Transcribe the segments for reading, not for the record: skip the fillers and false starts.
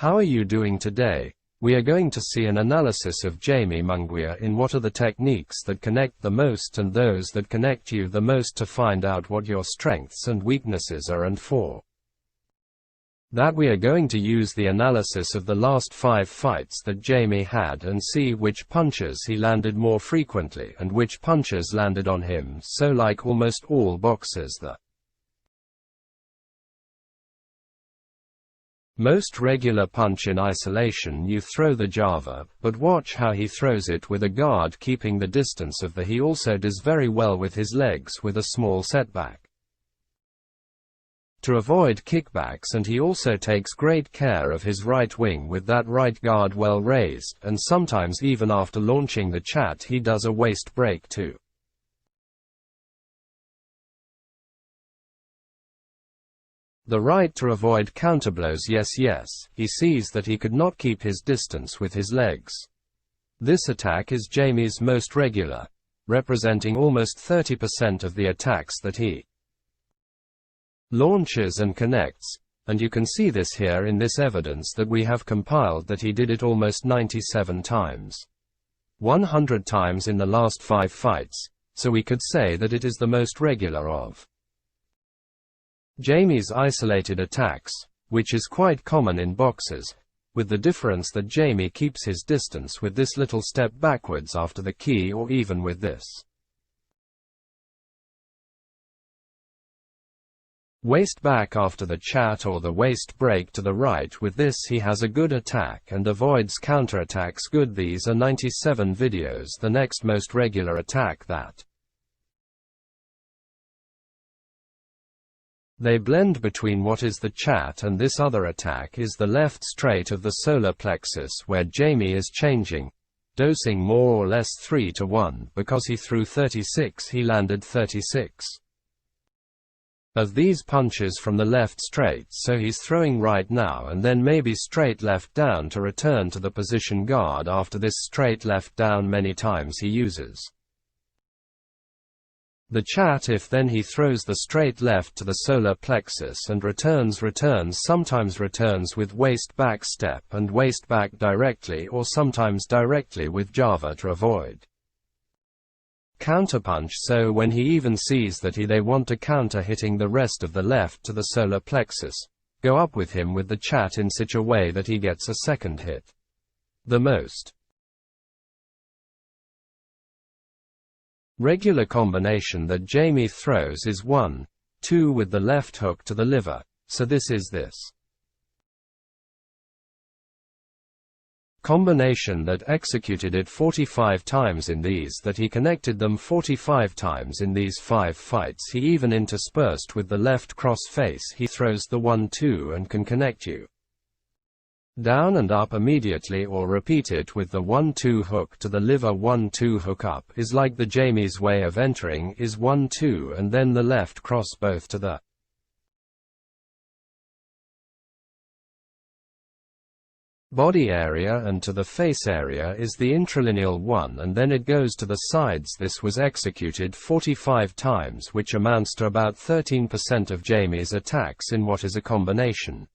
How are you doing today? We are going to see an analysis of Jaime Munguía in what are the techniques that connect the most and those that connect you the most to find out what your strengths and weaknesses are, and for that we are going to use the analysis of the last 5 fights that Jaime had and see which punches he landed more frequently and which punches landed on him. So like almost all boxers, the most regular punch in isolation, you throw the Java, but watch how he throws it with a guard keeping the distance of the. He also does very well with his legs with a small setback to avoid kickbacks, and he also takes great care of his right wing with that right guard well raised, and sometimes even after launching the chat he does a waist break too. The right to avoid counterblows. Yes, he sees that he could not keep his distance with his legs. This attack is Jaime's most regular, representing almost 30% of the attacks that he launches and connects, and you can see this here in this evidence that we have compiled, that he did it almost 97 times. 100 times in the last 5 fights, so we could say that it is the most regular of Jaime's isolated attacks, which is quite common in boxers, with the difference that Jaime keeps his distance with this little step backwards after the key, or even with this waist back after the chat or the waist break to the right. With this he has a good attack and avoids counterattacks good. These are 97 videos. The next most regular attack that they blend between what is the chat and this other attack is the left straight of the solar plexus, where Jaime is changing, dosing more or less 3 to 1, because he threw 36, he landed 36 of these punches from the left straight, so he's throwing right now and then maybe straight left down to return to the position guard. After this straight left down many times he uses the chat. If then he throws the straight left to the solar plexus and returns, sometimes returns with waist back step and waist back directly, or sometimes directly with Java to avoid counterpunch. So when he even sees that they want to counter hitting the rest of the left to the solar plexus, go up with him with the chat in such a way that he gets a second hit. The most regular combination that Jaime throws is 1, 2 with the left hook to the liver, so this is this combination that executed it 45 times in these, that he connected them 45 times in these 5 fights. He even interspersed with the left cross face. He throws the 1-2 and can connect you down and up immediately, or repeat it with the 1-2 hook to the liver. 1-2 hook up is like the Jaime's way of entering is 1-2 and then the left cross both to the body area and to the face area is the intralineal one, and then it goes to the sides. This was executed 45 times, which amounts to about 13% of Jaime's attacks in what is a combination.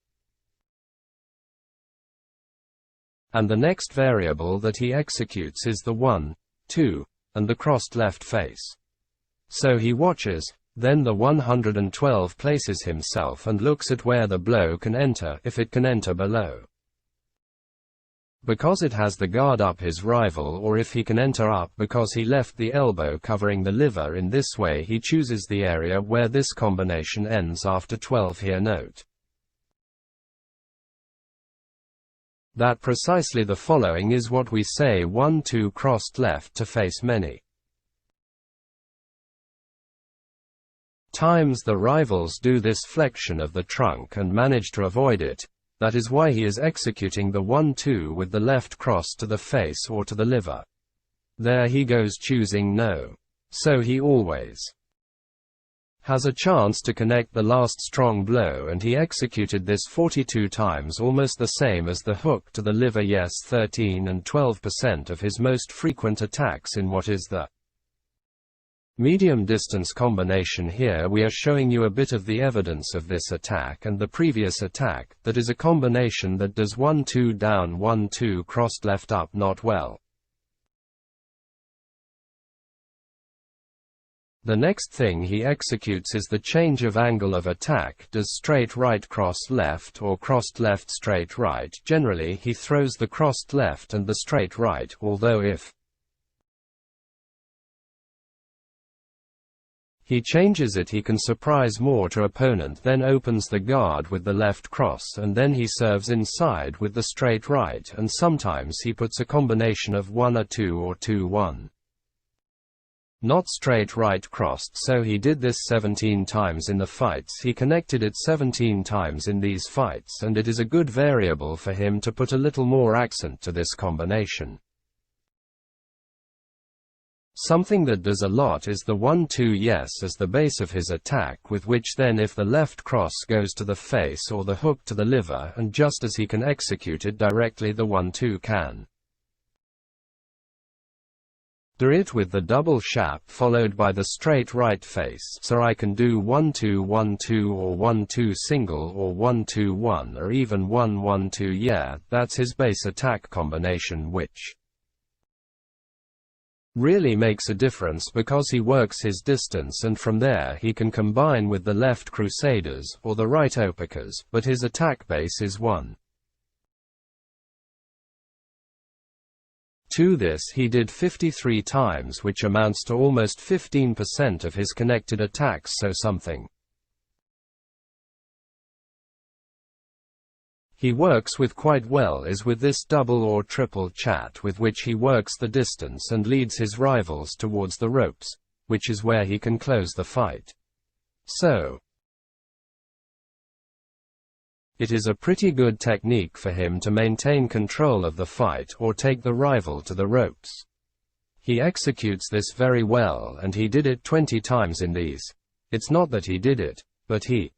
And the next variable that he executes is the 1, 2, and the crossed left face. So he watches, then the 112 places himself and looks at where the blow can enter, if it can enter below, because it has the guard up his rival, or if he can enter up because he left the elbow covering the liver. In this way he chooses the area where this combination ends after 12. Here note that precisely the following is what we say 1-2 crossed left to face. Many times the rivals do this flexion of the trunk and manage to avoid it. That is why he is executing the 1-2 with the left cross to the face or to the liver. There he goes choosing no. So he always has a chance to connect the last strong blow, and he executed this 42 times, almost the same as the hook to the liver. Yes, 13 and 12% of his most frequent attacks in what is the Medium distance combination. Here we are showing you a bit of the evidence of this attack and the previous attack, that is a combination that does 1-2 down 1-2 crossed left up not well. The next thing he executes is the change of angle of attack, does straight right cross left or crossed left straight right. Generally he throws the crossed left and the straight right, although if he changes it he can surprise more to opponent, then opens the guard with the left cross and then he serves inside with the straight right, and sometimes he puts a combination of 1-2 or 2-1. Not straight right crossed, so he did this 17 times in the fights. He connected it 17 times in these fights, and it is a good variable for him to put a little more accent to this combination. Something that does a lot is the 1-2 yes as the base of his attack, with which then if the left cross goes to the face or the hook to the liver, and just as he can execute it directly the 1-2 can do it with the double shap followed by the straight right face, so I can do 1-2 1-2 or 1-2 single or 1-2 1 or even 1-1-2. Yeah, that's his base attack combination, which really makes a difference because he works his distance and from there he can combine with the left crusaders or the right opekas, but his attack base is 1. To this he did 53 times, which amounts to almost 15% of his connected attacks, so something he works with quite well is with this double or triple chat, with which he works the distance and leads his rivals towards the ropes, which is where he can close the fight. So it is a pretty good technique for him to maintain control of the fight or take the rival to the ropes. He executes this very well, and he did it 20 times in these. It's not that he did it, but he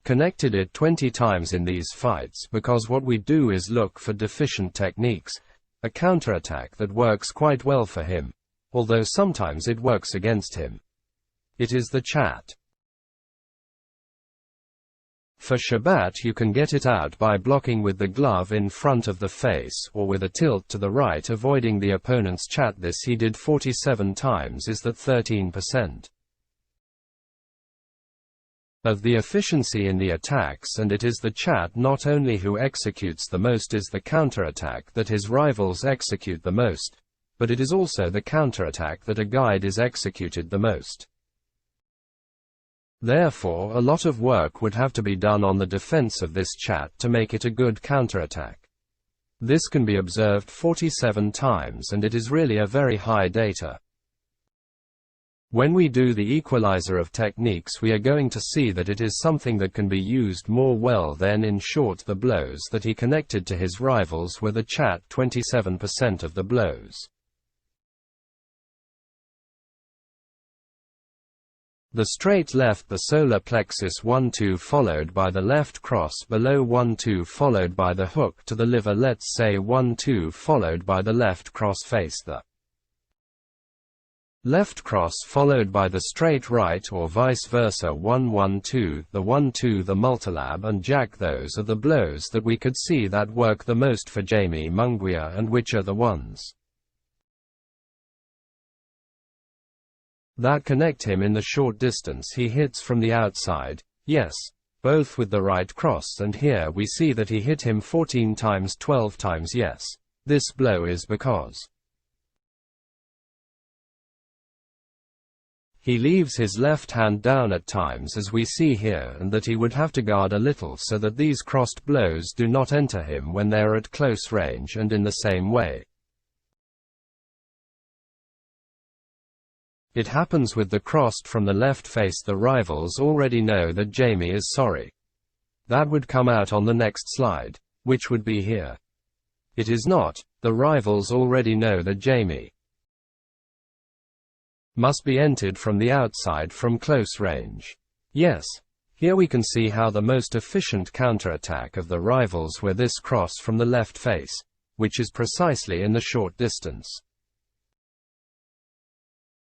connected it 20 times in these fights, because what we do is look for deficient techniques, a counterattack that works quite well for him, although sometimes it works against him. It is the chat. For Shabbat you can get it out by blocking with the glove in front of the face, or with a tilt to the right avoiding the opponent's chat. This he did 47 times, is that 13% of the efficiency in the attacks, and it is the chat not only who executes the most is the counterattack that his rivals execute the most, but it is also the counterattack that a guide is executed the most. Therefore, a lot of work would have to be done on the defense of this chat to make it a good counterattack. This can be observed 47 times, and it is really a very high data. When we do the equalizer of techniques, we are going to see that it is something that can be used more well than. In short, the blows that he connected to his rivals were the chat 27% of the blows. The straight left, the solar plexus 1-2 followed by the left cross below 1-2 followed by the hook to the liver, let's say 1-2 followed by the left cross face, the left cross followed by the straight right, or vice versa 1-1-2, the 1-2 the multilab and jack. Those are the blows that we could see that work the most for Jaime Munguía, and which are the ones that connect him in the short distance he hits from the outside, yes, both with the right cross, and here we see that he hit him 14 times 12 times. Yes, this blow is because he leaves his left hand down at times, as we see here, and that he would have to guard a little so that these crossed blows do not enter him when they are at close range, and in the same way it happens with the crossed from the left face. The rivals already know that Jaime is sorry. That would come out on the next slide, which would be here. It is not. The rivals already know that Jaime must be entered from the outside from close range. Yes, here we can see how the most efficient counterattack of the rivals were this cross from the left face, which is precisely in the short distance.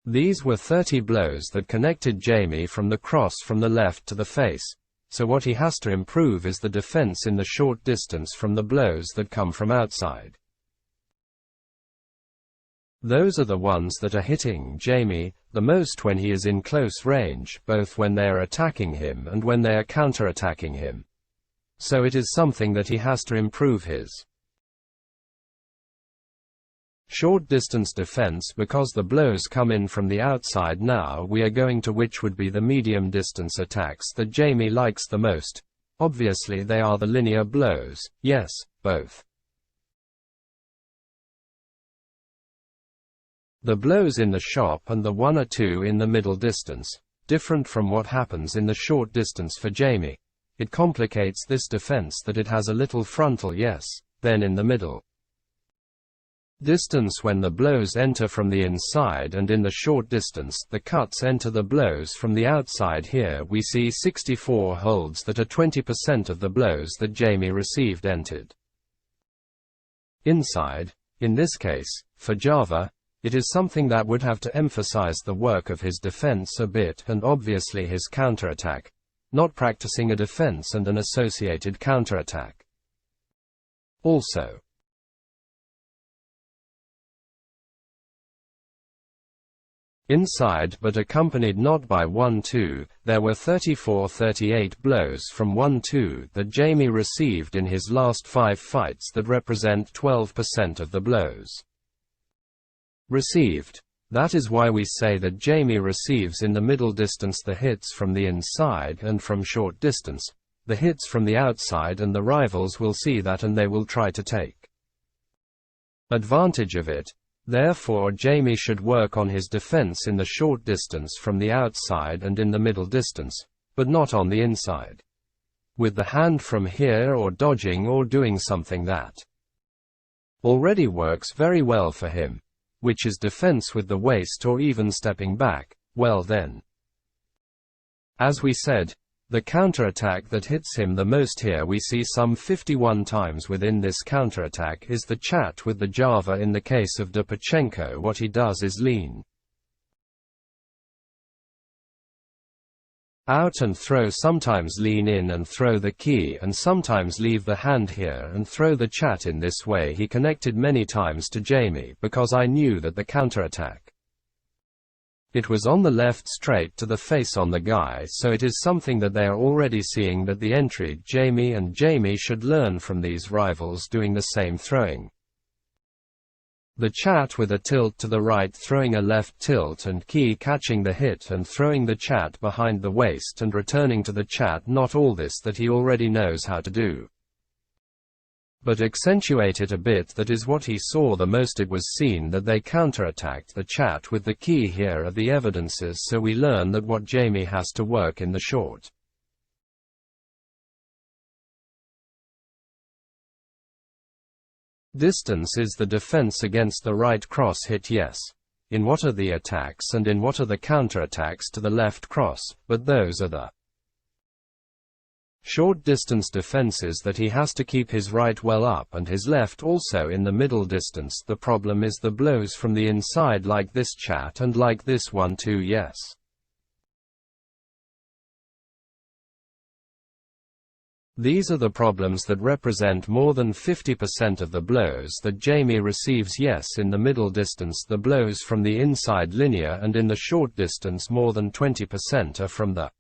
These were 30 blows that connected Jaime from the cross from the left to the face, so what he has to improve is the defense in the short distance from the blows that come from outside. Those are the ones that are hitting Jaime the most when he is in close range, both when they are attacking him and when they are counterattacking him. So it is something that he has to improve his short distance defense, because the blows come in from the outside. Now we are going to which would be the medium distance attacks that Jaime likes the most. Obviously they are the linear blows, yes, both. The blows in the shop and the 1 or 2 in the middle distance, different from what happens in the short distance for Jaime. It complicates this defense that it has a little frontal yes, then in the middle distance when the blows enter from the inside, and in the short distance the cuts enter the blows from the outside. Here we see 64 holds that are 20% of the blows that Jaime received entered inside. In this case, for Java, it is something that would have to emphasize the work of his defense a bit, and obviously his counterattack, not practicing a defense and an associated counterattack. Also, inside, but accompanied not by 1-2, there were 34-38 blows from 1-2 that Jaime received in his last 5 fights that represent 12% of the blows received. That is why we say that Jaime receives in the middle distance the hits from the inside, and from short distance, the hits from the outside, and the rivals will see that and they will try to take advantage of it. Therefore Jaime should work on his defense in the short distance from the outside and in the middle distance, but not on the inside, with the hand from here or dodging or doing something that already works very well for him, which is defense with the waist or even stepping back. Well then, as we said, the counterattack that hits him the most here we see some 51 times within this counterattack is the chat with the Java. In the case of Dupachenko, what he does is lean out and throw, sometimes lean in and throw the key, and sometimes leave the hand here and throw the chat. In this way he connected many times to Jaime, because I knew that the counterattack, it was on the left straight to the face on the guy, so it is something that they are already seeing, that the entry Jaime and Jaime should learn from these rivals doing the same throwing. The chat with a tilt to the right, throwing a left tilt and key, catching the hit and throwing the chat behind the waist and returning to the chat. Not all this that he already knows how to do, but accentuate it a bit. That is what he saw the most. It was seen that they counterattacked the chat with the key. Here are the evidences, so we learn that what Jaime has to work in the short distance is the defense against the right cross hit, yes, in what are the attacks and in what are the counterattacks to the left cross, but those are the short distance defenses that he has to keep his right well up and his left also in the middle distance. The problem is the blows from the inside, like this chat and like this 1-2, yes. These are the problems that represent more than 50% of the blows that Jaime receives, yes, in the middle distance the blows from the inside linear, and in the short distance more than 20% are from the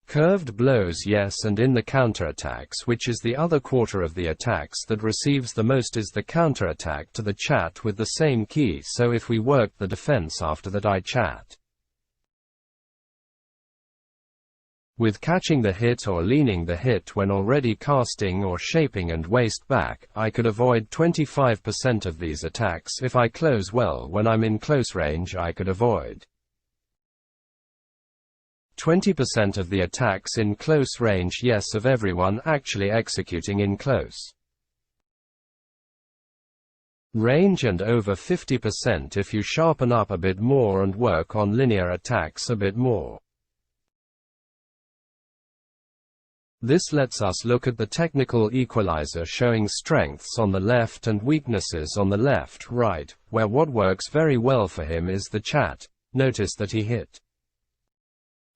curved blows, yes, and in the counterattacks, which is the other quarter of the attacks that receives the most, is the counterattack to the chat with the same key. So if we work the defense after that I chat with catching the hit or leaning the hit when already casting or shaping and waist back, I could avoid 25% of these attacks. If I close well when I'm in close range, I could avoid 20% of the attacks in close range, yes, of everyone actually executing in close range, and over 50% if you sharpen up a bit more and work on linear attacks a bit more. This lets us look at the technical equalizer showing strengths on the left and weaknesses on the left, right, where what works very well for him is the chat. Notice that he hit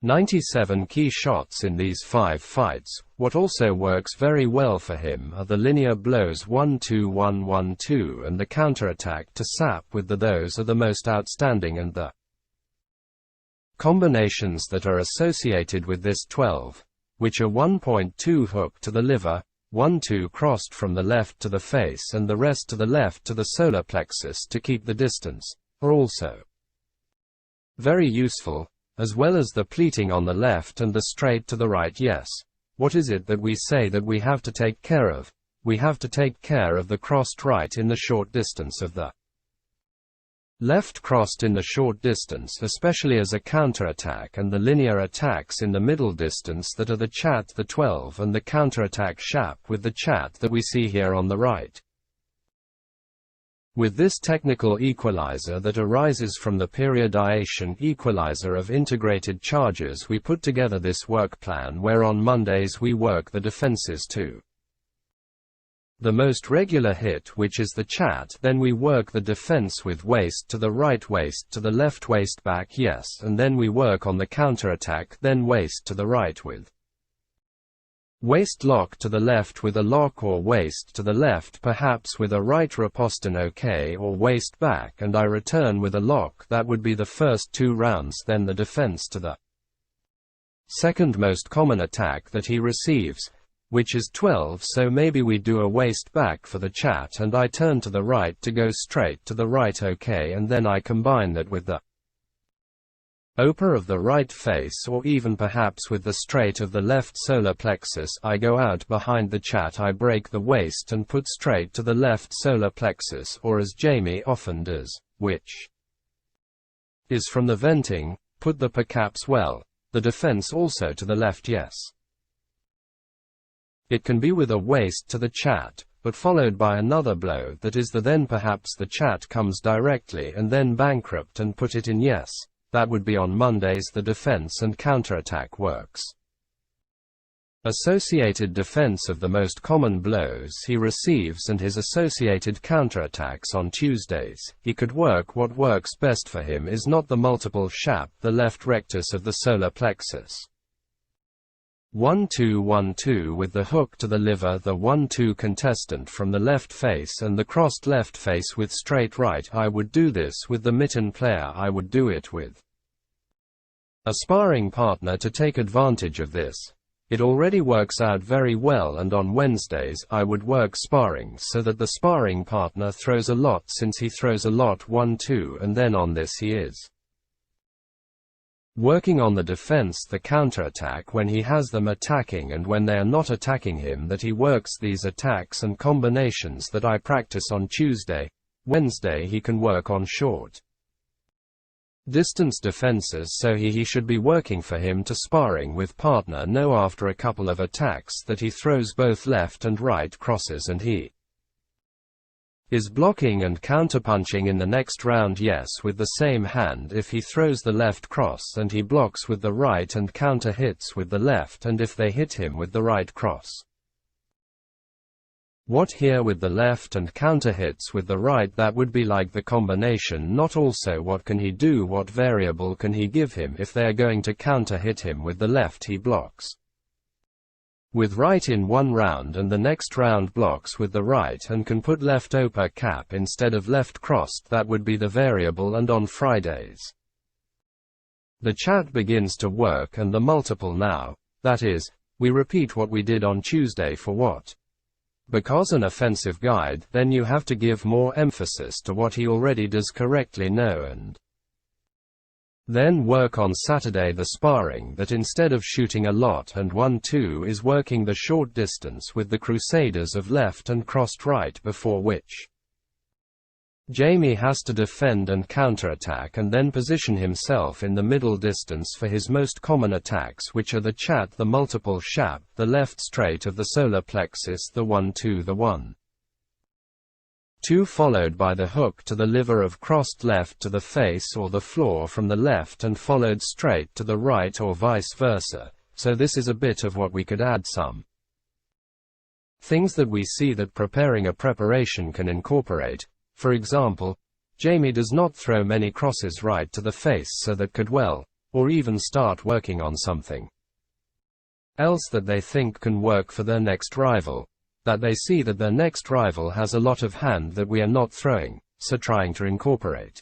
97 key shots in these 5 fights. What also works very well for him are the linear blows 1-2-1-1-2 and the counterattack to sap with those are the most outstanding, and the combinations that are associated with this 12, which are 1.2 hook to the liver, 1-2 crossed from the left to the face and the rest to the left to the solar plexus to keep the distance, are also very useful, as well as the pleating on the left and the straight to the right. Yes. What is it that we say that we have to take care of? We have to take care of the crossed right in the short distance of the left crossed in the short distance, especially as a counterattack, and the linear attacks in the middle distance that are the chat, the 12, and the counterattack shap with the chat that we see here on the right. With this technical equalizer that arises from the periodization equalizer of integrated charges, we put together this work plan where on Mondays we work the defenses to the most regular hit, which is the chat, then we work the defense with waist to the right, waist to the left, waist back, yes, and then we work on the counterattack, then waist to the right with waist lock to the left with a lock, or waist to the left perhaps with a right riposte, okay, or waist back and I return with a lock. That would be the first 2 rounds, then the defense to the second most common attack that he receives, which is 12, so maybe we do a waist back for the chat and I turn to the right to go straight to the right, okay, and then I combine that with the oper of the right face, or even perhaps with the straight of the left solar plexus. I go out behind the chat, I break the waist and put straight to the left solar plexus, or as Jaime often does, which is from the venting, put the percaps well, the defense also to the left, yes. It can be with a waist to the chat, but followed by another blow that is then perhaps the chat comes directly and then bankrupt and put it in, yes. That would be on Mondays the defense and counterattack works. Associated defense of the most common blows he receives and his associated counterattacks on Tuesdays. He could work what works best for him is not the multiple shap, the left rectus of the solar plexus. 1-2-1-2 with the hook to the liver, the 1-2 contestant from the left face and the crossed left face with straight right. I would do this with the mitten player. I would do it with a sparring partner to take advantage of this. It already works out very well, and on Wednesdays I would work sparring so that the sparring partner throws a lot, since he throws a lot 1-2, and then on this he is working on the defense, the counterattack when he has them attacking and when they are not attacking him, that he works these attacks and combinations that I practice on Tuesday. Wednesday he can work on short distance defenses, so he should be working for him to sparring with partner no after a couple of attacks that he throws both left and right crosses and he is blocking and counterpunching in the next round, yes, with the same hand if he throws the left cross and he blocks with the right and counter hits with the left, and if they hit him with the right cross. What here with the left and counter hits with the right, that would be like the combination. Not also what can he do, what variable can he give him if they are going to counter hit him with the left, he blocks with right in one round and the next round blocks with the right and can put left upper cap instead of left crossed. That would be the variable. And on Fridays the chat begins to work and the multiple now, that is, we repeat what we did on Tuesday for what? Because an offensive guide, then you have to give more emphasis to what he already does correctly know, and then work on Saturday the sparring that instead of shooting a lot and 1-2 is working the short distance with the crusaders of left and crossed right, before which Jaime has to defend and counterattack and then position himself in the middle distance for his most common attacks, which are the chat, the multiple shap, the left straight of the solar plexus, the 1-2, the 1-2 followed by the hook to the liver of crossed left to the face or the floor from the left and followed straight to the right, or vice versa. so this is a bit of what we could add some things that we see that preparing a preparation can incorporate. For example, Jaime does not throw many crosses right to the face, so that could well, or even start working on something else that they think can work for their next rival, that they see that their next rival has a lot of hand that we are not throwing, so trying to incorporate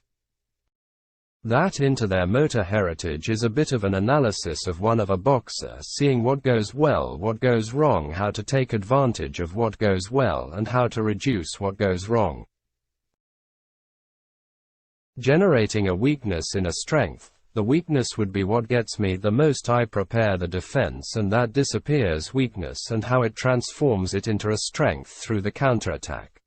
that into their motor heritage is a bit of an analysis of one of a boxer, seeing what goes well, what goes wrong, how to take advantage of what goes well, and how to reduce what goes wrong. Generating a weakness in a strength. The weakness would be what gets me the most. I prepare the defense and that disappears weakness, and how it transforms it into a strength through the counterattack.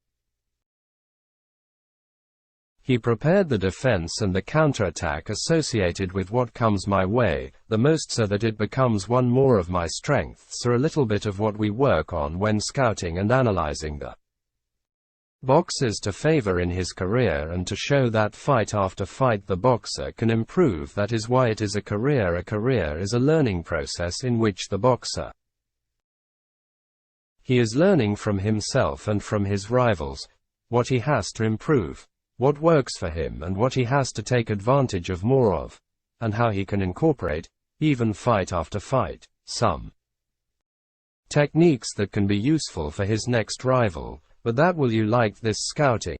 He prepared the defense and the counterattack associated with what comes my way the most, so that it becomes one more of my strengths, or a little bit of what we work on when scouting and analyzing the boxers to favor in his career, and to show that fight after fight the boxer can improve. That is why it is a career. A career is a learning process in which the boxer, he is learning from himself and from his rivals, what he has to improve, what works for him and what he has to take advantage of more of, and how he can incorporate, even fight after fight, some techniques that can be useful for his next rival. But that will you like this scouting?